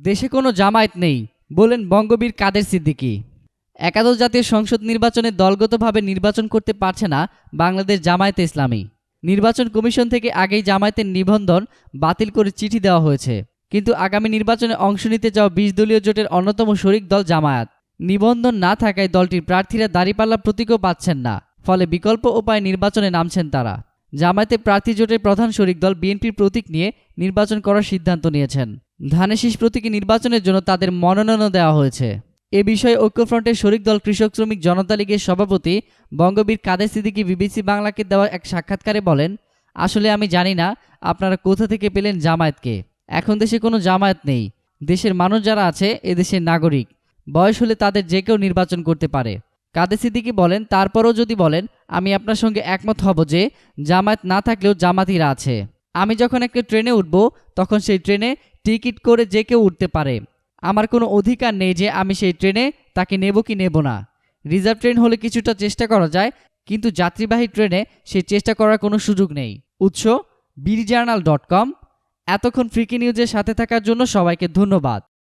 দেশে কোনো জামায়াত নেই বলেন বঙ্গবীর কাদের সিদ্দিকী। একাদশ জাতীয় সংসদ নির্বাচনে দলগতভাবে নির্বাচন করতে পারছে না বাংলাদেশ জামায়াতে ইসলামী। নির্বাচন কমিশন থেকে আগেই জামায়াতের নিবন্ধন বাতিল করে চিঠি দেওয়া হয়েছে, কিন্তু আগামী নির্বাচনে অংশ নিতে যাওয়া ২০ দলীয় জোটের অন্যতম শরিক দল জামায়াত। নিবন্ধন না থাকায় দলটির প্রার্থীরা দাঁড়িপাল্লা প্রতীকও পাচ্ছেন না, ফলে বিকল্প উপায়ে নির্বাচনে নামছেন তারা। জামায়াতে প্রার্থী জোটের প্রধান শরিক দল বিএনপির প্রতীক নিয়ে নির্বাচন করার সিদ্ধান্ত নিয়েছেন। ধানের শীষ প্রতীকী নির্বাচনের জন্য তাদের মনোনয়নও দেওয়া হয়েছে। এ বিষয়ে ঐক্যফ্রন্টের শরিক দল কৃষক শ্রমিক জনতা লীগের সভাপতি বঙ্গবীর কাদের সিদ্দিকী বিবিসি বাংলাকে দেওয়া এক সাক্ষাৎকারে বলেন, আসলে আমি জানি না আপনারা কোথা থেকে পেলেন জামায়াতকে। এখন দেশে কোনো জামায়াত নেই। দেশের মানুষ যারা আছে এদেশের নাগরিক, বয়স হলে তাদের যে কেউ নির্বাচন করতে পারে। কাদের সিদ্দিকী বলেন, তারপরও যদি বলেন আমি আপনার সঙ্গে একমত হব যে জামায়াত না থাকলেও জামাতিরা আছে। আমি যখন একটা ট্রেনে উঠব তখন সেই ট্রেনে টিকিট করে যে কেউ উঠতে পারে। আমার কোনো অধিকার নেই যে আমি সেই ট্রেনে তাকে নেব কি নেব না। রিজার্ভ ট্রেন হলে কিছুটা চেষ্টা করা যায়, কিন্তু যাত্রীবাহী ট্রেনে সেই চেষ্টা করার কোনো সুযোগ নেই। উৎস বিডিজার্নাল.com। এতক্ষণ ফ্রিকি নিউজের সাথে থাকার জন্য সবাইকে ধন্যবাদ।